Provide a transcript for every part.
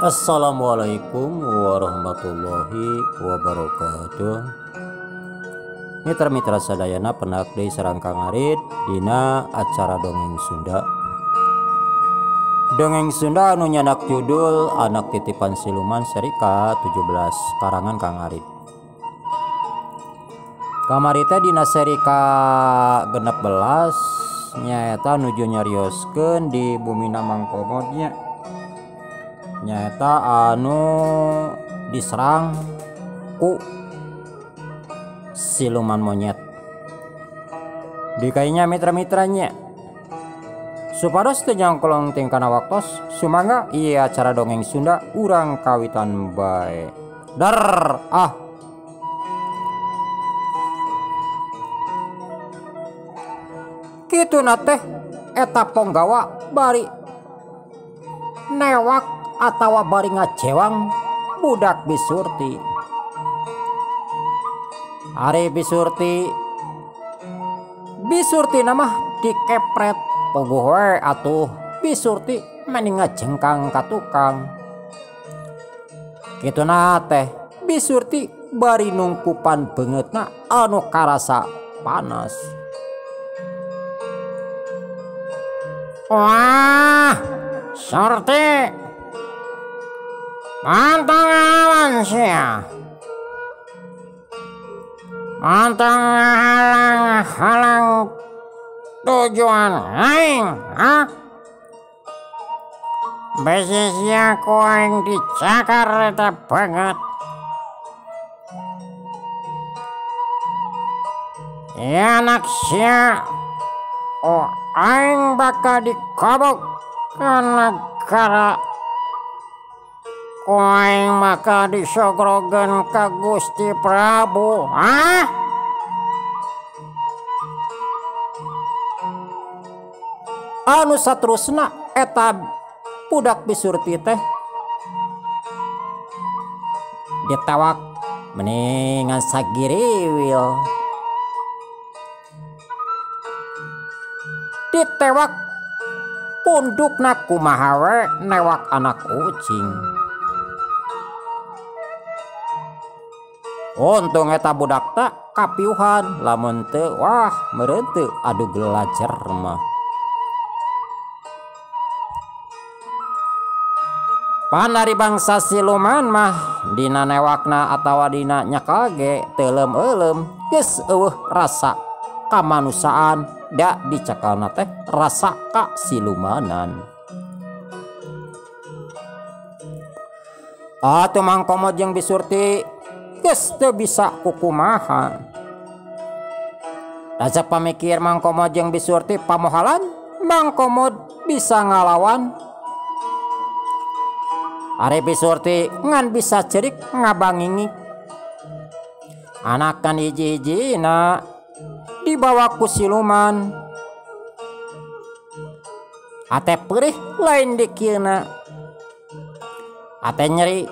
Assalamualaikum warahmatullahi wabarakatuh. Mitra-mitra sadayana penak deui sareng Kang Arit dina acara dongeng Sunda. Dongeng Sunda anu nyanak judul Anak Titipan Siluman seri ka-17 karangan Kang Arit. Kamari teh dina seri ka-16 nyaeta nuju nyarioskeun di bumina Mangkomodnya. Nyata anu diserang ku siluman monyet dikainya mitra-mitranya supados teu nyangkolong tingkana waktos sumangga ieu acara dongeng Sunda urang kawitan bae dar kituna teh eta Ponggawa bari newak atawa bari ngacewang budak Bisurti. Ari Bisurti namah dikepret pogoh we atuh Bisurti meni ngajengkang ka tukang. Kituna teh Bisurti bari nungkupan beungeutna anu karasa panas. Wah, Surti mantang awan sia, mantang halang tujuan aing, besi sia ku aing dicakar eta banget. Ya anak sia, aing bakal dikobok ka negara. Aing maka disogrogen ka Gusti Prabu. Anu saterusna eta budak Bisurti teh ditewak mendingan sagiriwil. Ditewak pundukna kumaha we newak anak ucing. Untung eta budak tak kapiuhan lamun teu wah meureun teu adu gelajar mah. Panari bangsa siluman mah dina newakna atawa dina nyakal ge teu eulem-eulem geus eueuh rasa kamanusaan da dicakalna teh rasa kasilumanan. Atuh Mangkomod jeung Bisurti geus teu bisa kukumaha. Rasa pamikir Mangkomod jeung Bisurti pamohalan Mangkomod bisa ngalawan. Ari Bisurti ngan bisa cerik ngabangingik. Anakan hiji-hijina dibawa ku siluman. Ate perih lain dikieuna. Ate nyeri.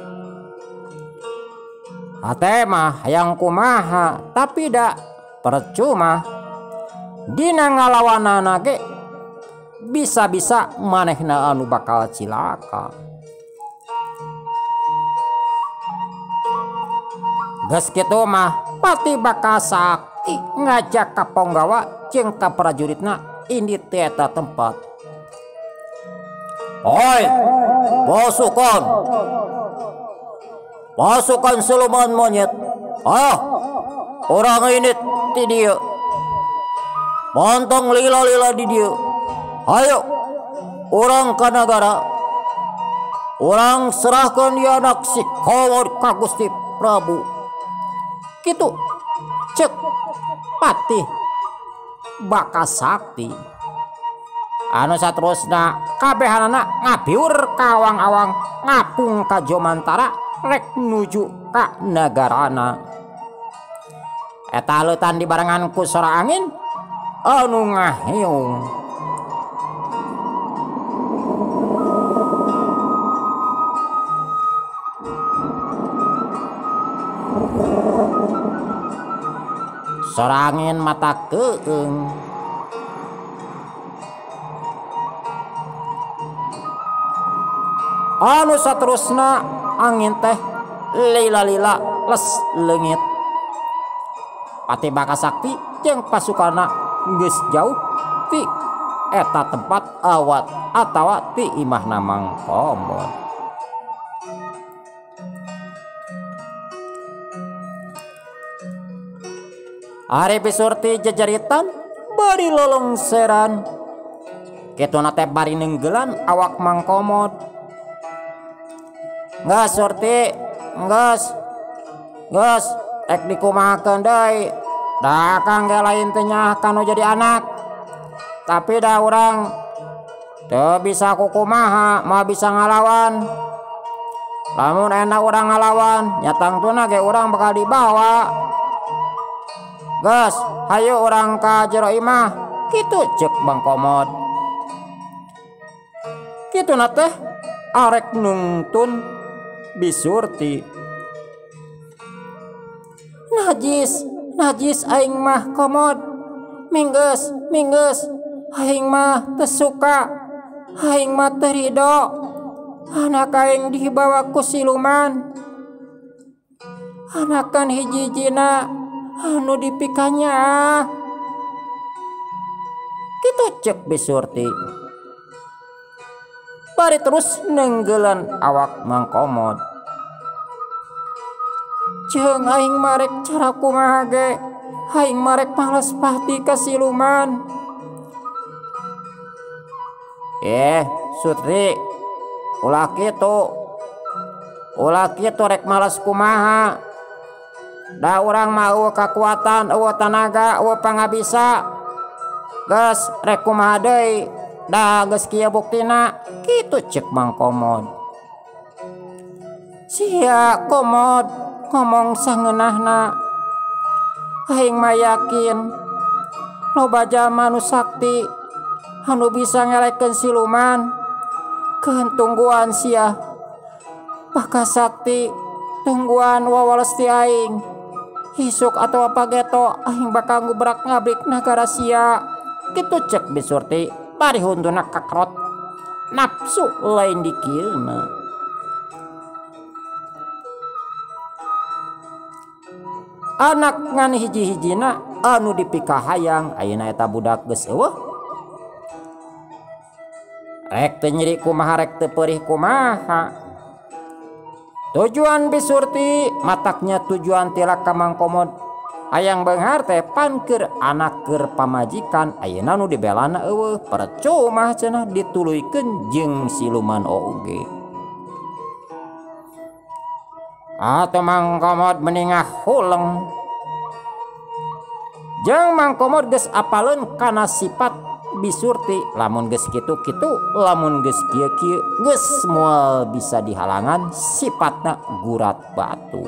Ate mah hayang kumaha tapi dak percuma. Dina ngalawanana ge bisa-bisa manehna anu bakal cilaka. Geus kitu mah pati bakal sakti ngajak ka Ponggawa jeung ka prajuritna indi teh eta tempat. Oi, pasukan siluman monyet, orang ini di dia, montong lila-lila di dia. Ayo, orang ke negara, orang serahkan dia anak si Komod ka Gusti Prabu. Gitu, cek pati baka sakti. Anu saterusna kabehanana ngabiur ka awang-awang ngapung ka Jomantara. Rek nuju ka nagarana. Eta leutan dibarengan ku sora angin anu ngaheung. Sora angin mata keung. Anu saterusna angin teh lila-lila les leungit. Pati Baka Sakti jeung pasukana geus jauh ti eta tempat awat atawa ti imahna Mangkomod. Ari Bisurti jejeritan bari lolongseran kituna teh bari nenggelan awak Mangkomod. Geus Surti, geus ek dikumahakeun deui. Da Kang ge lain teh nyah kanu jadi anak. Tapi da urang teu bisa kukumaha moal bisa ngalawan. Lamun enak urang ngalawan, nya tangtuna ge urang bakal dibawa. Geus, hayu urang ka jero imah. Kitu ceuk Mangkomod. Kituna teh arek nungtun Bisurti. Najis aing mah Komod. Minggeus aing mah teu suka. Aing mah teu ridho. Anak aing dibawa ku siluman. Anakan hiji-hijina anu dipikanya. Kitu ceuk Bisurti. Bari terus nenggelan awak Mangkomod. Jeung aing marek cara kumaha ge. Aing marek males pati ka siluman. Sutri, ulah kitu rek males kumaha. Da urang mah eueuh kakuatan, eueuh tanaga, eueuh pangabisa. Geus rek kumaha deui. Da geus kieu buktina. Kitu ceuk Mangkomod. Sia Komod ngomong sangeunahna. Aing mah yakin loba jalma anu sakti anu bisa ngelekeun siluman. Keun tungguan sia Baka Sakti, tungguan wawales ti aing. Hisuk atau apa geto aing bakal ngubrak ngabrik nagara sia. Kitu ceuk Bisurti bari hunduna kakrot. Nafsu lain dikieuna. Anak ngan hiji-hijina anu dipikahayang ayeuna eta budak geus eueuh. Rek teu nyeri kumaha, rek teu peurih kumaha. Tujuan Bisurti mataknya tujuan tila ka Mangkomod. Hayang beunghar teh pan keur anak keur pamajikan ayeuna nu dibelana eueuh. Percuma cenah dituluykeun jeung siluman oge. Atuh Mangkomod meningah huleng. Jeung Mangkomod geus apaleun kana sifat Bisurti. Lamun geus kitu-kitu, lamun geus kieu-kieu, geus moal bisa dihalangan sifatna gurat batu.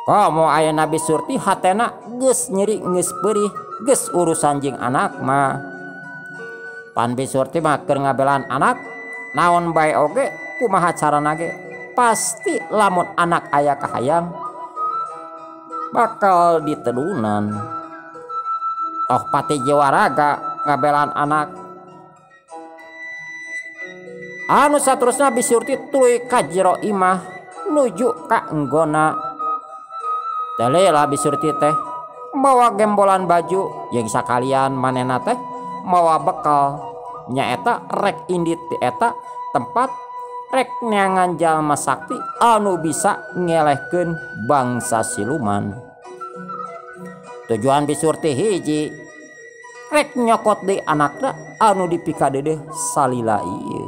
Komo ayeuna Bisurti hatena geus nyeri, geus beurih, geus urusan jeung anak mah. Pan Bisurti mah keur ngabelan anak. Naon bae oge kumaha carana ge pasti lamun anak aya kahayang bakal ditedunan. Toh pati jiwa raga ngabelan anak. Anu saterusna Bisurti tuluy ka jero imah nuju ka enggona. Telela Bisurti teh mawa gembolan baju jeung sakalian manehna teh mawa bekal. Nyaeta rek indit ti eta tempat rek neangan jalma sakti anu bisa ngelehkeun bangsa siluman. Tujuan Bisurti hiji, rek nyokot deui anakna anu dipikadeudeuh salila ieu.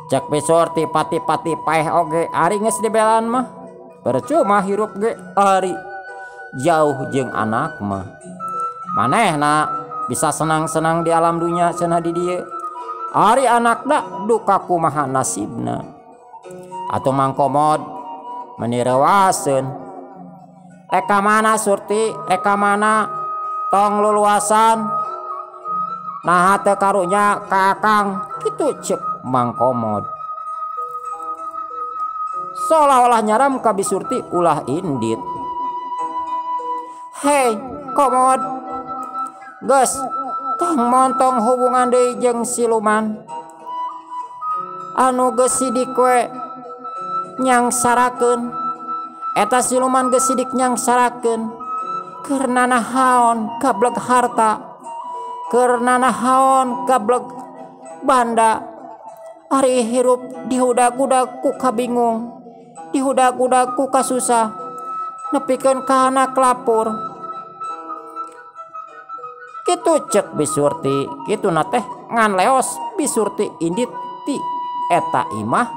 Cek Bisurti pati-pati paeh oge ari geus dibelaan mah percuma hirup ge ari jauh jeung anak mah. Manehna bisa senang-senang di alam dunia cenah di dieu. Ari anakna duka kumaha nasibna. Atuh Mangkomod menireuwaseun. Eka mana Surti, eka mana tong luluasan. Nah teu karunya ka Akang. Kitu ceuk Mangkomod. Seolah-olah nyaram ka Bisurti ulah indit. Hei Komod, Geus tong montong hubungan deui jeung siluman anu geus sidik we nyangsarakeun. Eta siluman geus sidik nyangsarakeun keur nanahaon gablek harta, keur nanahaon gablek banda. Ari hirup dihudag-hudag ku kabingung, dihudag-hudag ku kasusah, nepikeun ka anak lapur. Kitu cek Bisurti, kitu na teh ngan leos Bisurti indit ti eta imah.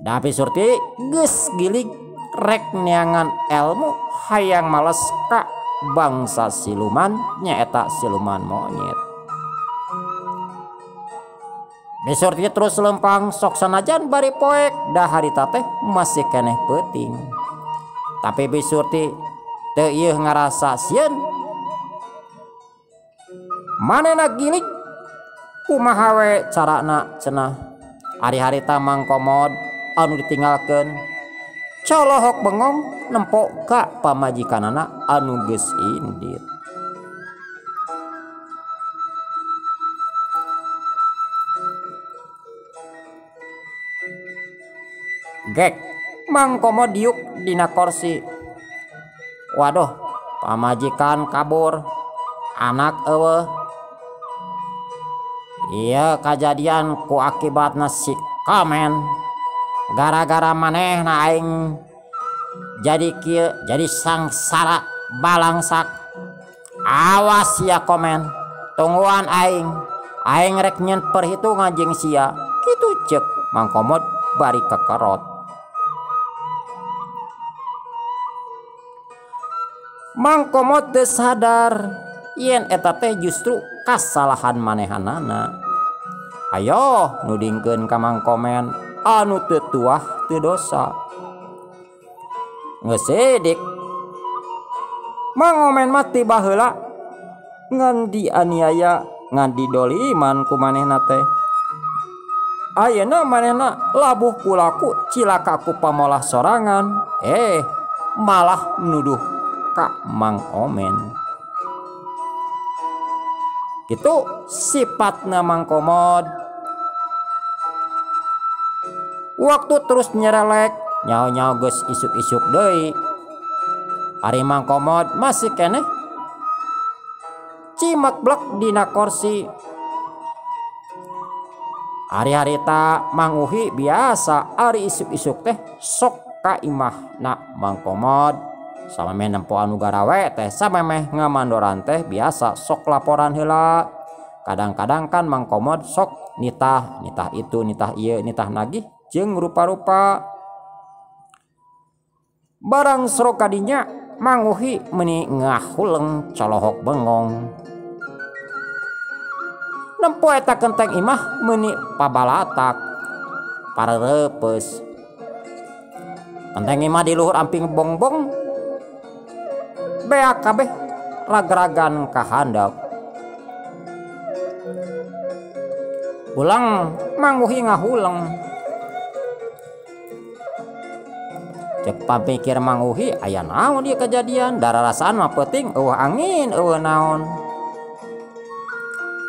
Da Bisurti geus gilig rek neangan elmu hayang males ka bangsa siluman nyaeta siluman monyet. Bisurti terus lempang sok sanajan bari poek da harita teh masih keneh peuting. Tapi Bisurti teu ieu ngarasa sieun. Manehna gilig kumaha we carana cenah. Ari harita Mang Komod anu ditinggalkeun colohok bengong nempo ka pamajikanana anu geus indit. Gek Mang Komod diuk dina kursi. Waduh, pamajikan kabur, anak eueuh. Iya kajadian ku akibatna si Komen. Gara-gara manehna aing jadi kieu, jadi sangsara balangsak. Awas ya Komen, tungguan aing rek nyen perhitungan jeung sia. Kitu ceuk Mang Komod bari kekerot. Mang Komod teu sadar yen eta teh justru kasalahan manehanana. Ayo nudingkeun ka Mang Komen anu teu tuah teu dosa. Geus sidik Mang Komen mah ti baheula ngan dianiaya ngan didoliman ku manehna teh. Ayeuna manehna labuh kulaku cilaka ku pamolah sorangan, malah nuduh ka Mang Omen. Gitu sifatna Mang Komod. Waktu terus nyerelek, nyaho-nyaho geus isuk-isuk deui. Ari Mang Komod masih keneh cimeklek dina kursi. Ari harita Mang Uhi biasa ari isuk-isuk teh sok ka imahna Mang Komod. Samemeh nempo anu garawe teh samemeh ngamandoran teh biasa sok laporan heula. Kadang-kadang kan Mang Komod sok nitah itu, nitah ieu, nitah nagih jeung rupa-rupa. Barang sero kadinya Mang Uhi meuni ngahuleng colohok bengong. Nempo eta kenteng imah meuni pabalatak pareureupes. Kenteng imah di luhur amping bongbong beak kabeh rag-ragan ka handap. Ulang Mang Uhi ngahuleng. Cek pamikir Mang Uhi aya naon ieu kejadian, dararasaan mah peuting eueuh angin eueuh naon.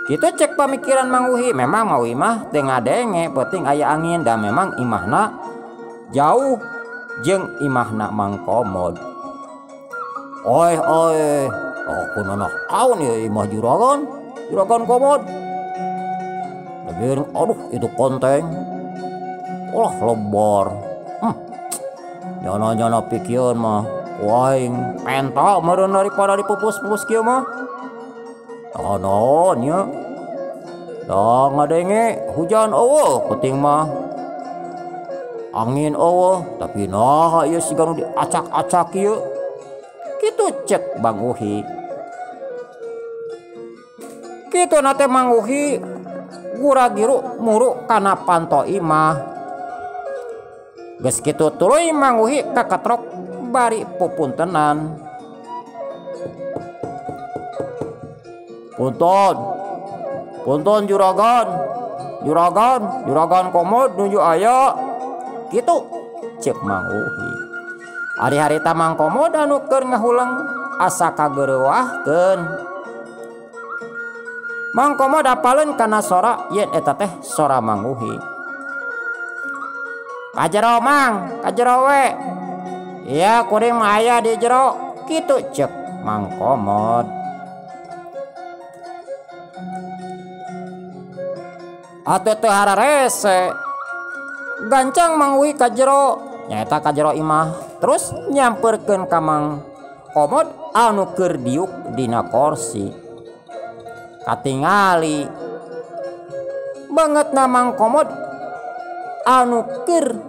Kitu cek pamikiran Mang Uhi, memang Mang Uhi mah teu ngadenge peuting aya angin dan memang imahna jauh jeung imahna Mang Komod. Oi, kunaon kaon ya imah juragan Komod. Lebih aduh itu konteng. Ulah lebar. Nyana pikieun mah waing penta meureun daripada dipupus-pupus kieu mah. Naon nya? Da ngadenge hujan eueuh penting mah. Angin eueuh tapi naha ieu siga nu diacak-acak ieu. Kitu cek Mang Uhi. Kitu nate Mang Uhi gura-giru muru kana panto imah. Geus kitu tuluy Mang Uhi kakatrok bari pupuntenan. Punten juragan Komod nuju aya. Kitu cek Mang Uhi. Ari harita Mang Komod anu keur ngahuleng asa kagereuwahkeun. Mang Komod apaleun kana sora yen eta teh sora Mang Uhi. Kajero Mang, kajero we. Iya kuring mah aya di jero, kitu ceuk Mang Komod. Atuh teu hararese. Gancang Mang Uhi ka jero, nyaeta ka jero imah, terus nyamperkeun ka Mang Komod anu keur diuk dina kursi. Katingali bangetna Mang Komod anu keur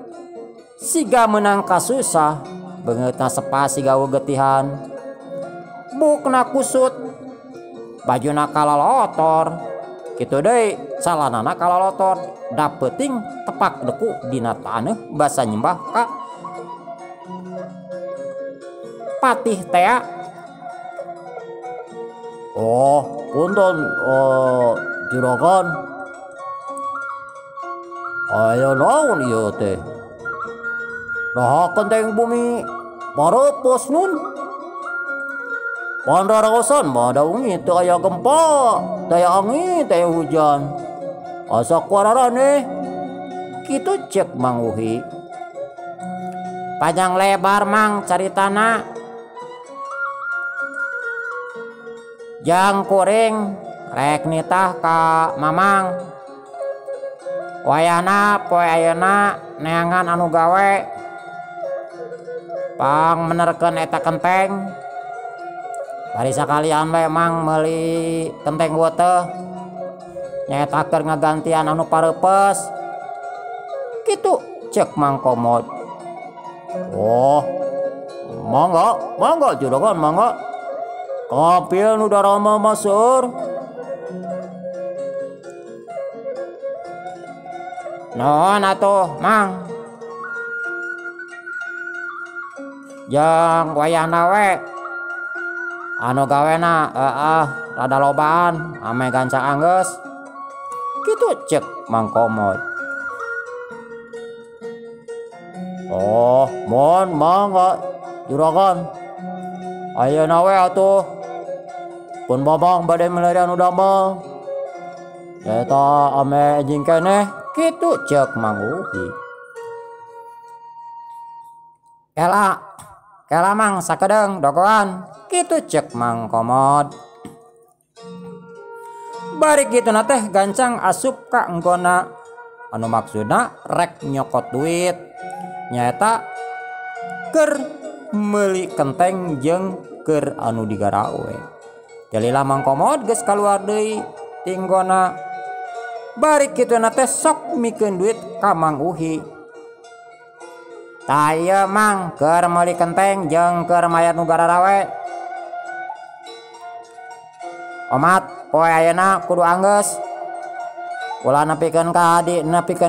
siga meunang kasusah, beungeutna sepasi gawe getihan, bukna kusut, bajuna kalolotor, kitu deui calanana kalolotor, da peuting tepak deku dina taneuh basa nyembah ka Patih tea. Oh, punten juragan. Aya naon ieu teh? Nahakeun teh bumi pareupeus nun. Pandarausan mah da ungi teu aya gempa, teu aya angin, teu aya hujan. Asa kuararane. Kitu ceuk Mang Uhi. Panjang lebar Mang caritana. Jang kuring rek nitah ka Mamang. Wayahna poe ayeuna neangan anu gawe pang menerkeun eta kenteng. Bari sakalian we Mang meuli kenteng teh nyaeta keur ngagantian anu pareupeus. Kitu ceuk Mang Komod. Oh, mangga juragan mangga. Kapil nu darama maseur. Naon atuh Mang? Jang wayahna we anu gawena rada lobaan ame gancang anggeus. Kitu ceuk Mang Komod. Oh, mohon mangga juragan. Ayeuna we atuh pun Babang bade melarian udama. Eta ame enjing keneh, kitu ceuk Mang Uhi. Kela Mang sakedeung dogoan, kitu ceuk Mang Komod. Bari kituna teh gancang asup ka enggona anu maksudna rek nyokot duit. Nyaeta keur meuli kenteng jeung keur anu digarawe. Jalila Mang Komod geus kaluar deui ti enggona. Bari kituna teh sok mikeun duit ka Mang Uhi. Tah ieu Mang keur meuli kenteng jeung keur mayar nu gararawe. Omat poe ayeuna kudu anggeus. Ulah nepikeun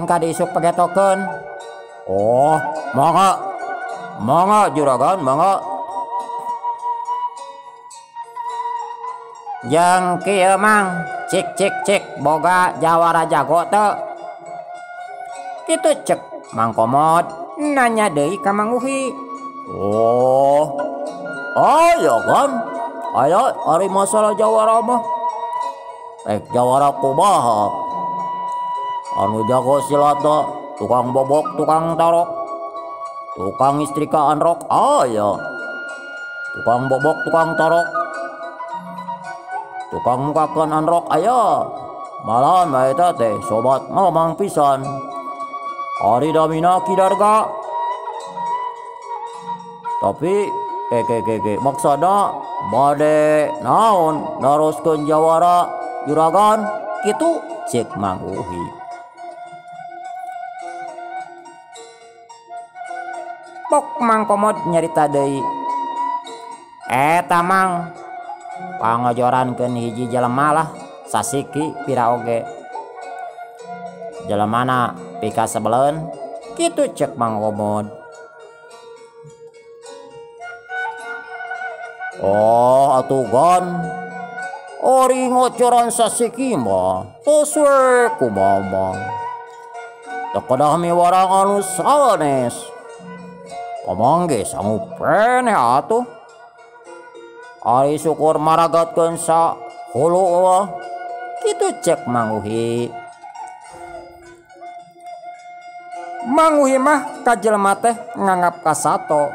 ka di isuk pagetokeun. Oh, mangga juragan mangga. Jang kieu Mang cik boga jawara jago teu. Kitu ceuk Mang Komod nanya deui ka Mang Uhi. Oh, aya kan? Aya ari masalah jawara mah. Jawara kumaha? Anu jago silata tukang bobok, tukang tarok, tukang istrikaan rok aya. Tukang bobok, tukang tarok, tukang mukakeun anrok aya. Malahan mah eta teh sobat ngomong pisan. Ari damina kidarga. Tapi maksudna bade naon naroskeun jawara juragan kitu ceuk Mang Uhi. Pok Mang Komod nyarita deui. Eta Mang pangajorankeun hiji jelema lah sasiki pira oge. Jelemana pika sebeleun kitu ceuk Mang Komod. Oh atugan ori ngocoran sasiki mah tos we kumaha Mang. Teu kedah miwarang anu sanes. Pamangge sanggup peneh atuh. ari syukur maragatkeun sa hulu eueuh. Kitu cek Mang Uhi. Mang Uhi mah ka jelema teh nganggap ka sato.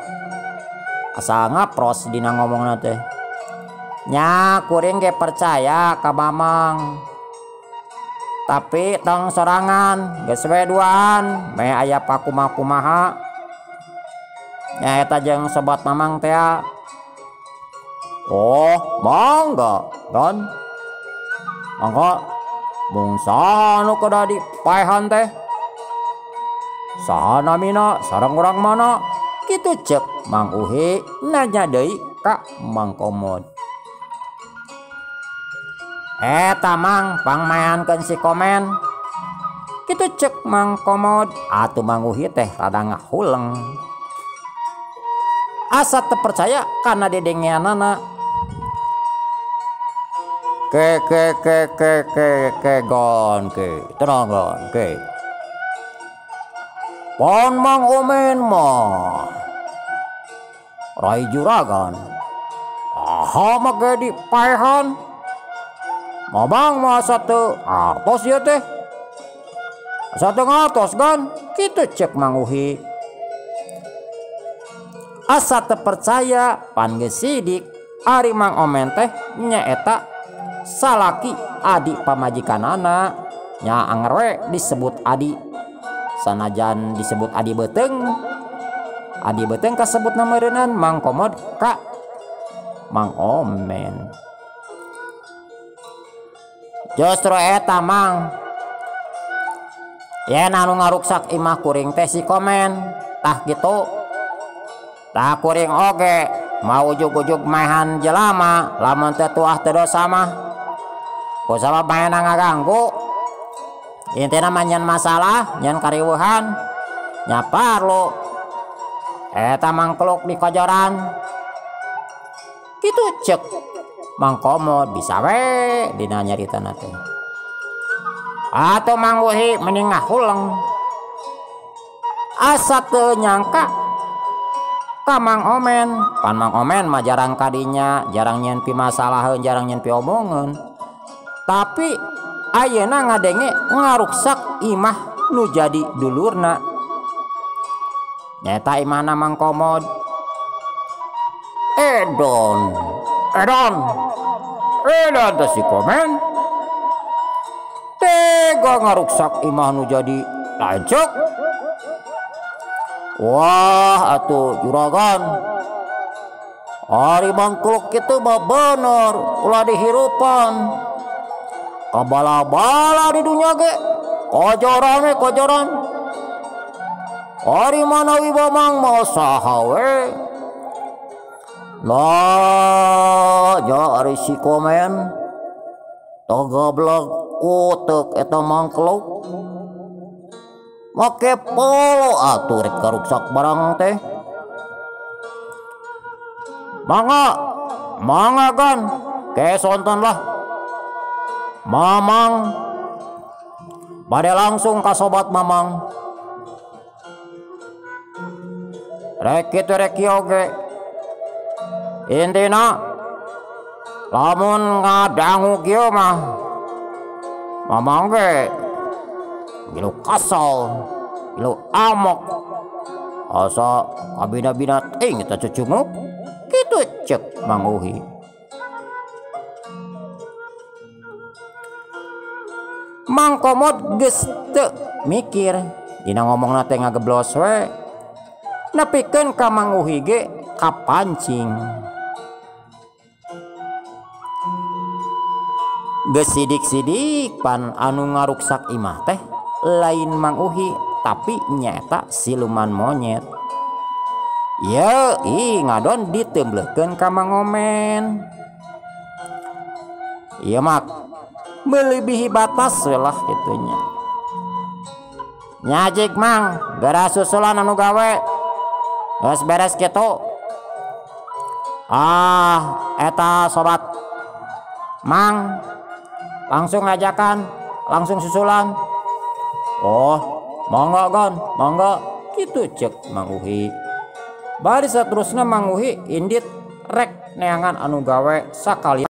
Asa ngapros dina ngomongna teh. Nya kuring ge percaya ka Mamang. Tapi tong sorangan geus we duaan, me aya pakumaha-kumaha. Nya eta jeung sobat Mamang teh. Oh, mangga, kan? Mangga mung saha nu kudu dipaehan teh? Saha namina sareng urang mana? Kitu cek Mang Uhi nanya deui ka Mang Komod. Eta Mang pangmayankeun si Komen. Kitu cek Mang Komod. Atuh Mang Uhi teh rada ngahuleng. Asa teu percaya kana dedengeanana. Ke gon ke tenang gon ke. Pon Mang Omen mah rai juragan. Aha mah ge dipaehan. Mamang mah asa teu artos ieu teh. Asa teu ngartos kan? Kitu cek Mang Uhi. Asa teu percaya pan geus sidik ari Mang Omen teh nyaeta salaki adik pamajikanana. Nya anger we disebut adi. Sanajan disebut adi beteung kasebut nameureunnan Mang Komod ka Mang Omen. Justru eta Mang yen anu ngaruksak imah kuring teh si Komen. Tah kitu tah kuring oge mau ujug-ujug maehan jelema lamun teu tuah teu dosa mah kusabab maena ngaganggu. Intina mah nyen masalah nyen kariweuhan nya parlu eta mangkluk di kojoran. Kitu cek Mang Komod bisa we dina nyaritana teh. Atuh Mang Uhi mending ngahuleng. Asa teu nyangka ka Mang Omen. Pan Mang Omen mah jarang kadinya, jarang nyen pi masalaheun, jarang nyen pi omongeun. Tapi ayeuna ngadenge ngaruksak imah nu jadi dulurna. Nyata imahna Mang Komod. Edon teh si Komen tega ngaruksak imah nu jadi lancuk. Wah atuh juragan, ari mangkluk kitu mah bener ulah dihirupan. Kabala-bala di dunia ge kojoran. Ari mana Mamang mau saha we. Lah nya ari si Komen tagablag utek eta mangkluk. Make polo atuh rek karuksak barang teh. Mangga kan ke sonton lah. Mamang bade langsung ka sobat Mamang. Rek kitu rek oge. Intina lamun ngadangu kieu mah Mamang ge gilu kasal, gilu amok. Asa kabina-bina teuing eta cucunguk. Kitu cek Mang Uhi. Mang Komod geus teu mikir dina ngomongna teh ngageblos we. Nepikeun ka Mang Uhi ge kapancing. Geus sidik-sidik pan anu ngaruksak imah teh lain Mang Uhi tapi nyaeta siluman monyet. Yeuh ngadon ditemblekeun ka Mang Omen. Ieu mah melebihi batas we lah kitunya. Nyajik Mang, gara susulan anu gawe. Geus beres kitu. Eta sobat Mang langsung ngajakan, langsung susulan. Oh, mangga kan, mangga. Kitu cek Mang Uhi. Bari saterusna Mang Uhi indit rek neangan anu gawe sakali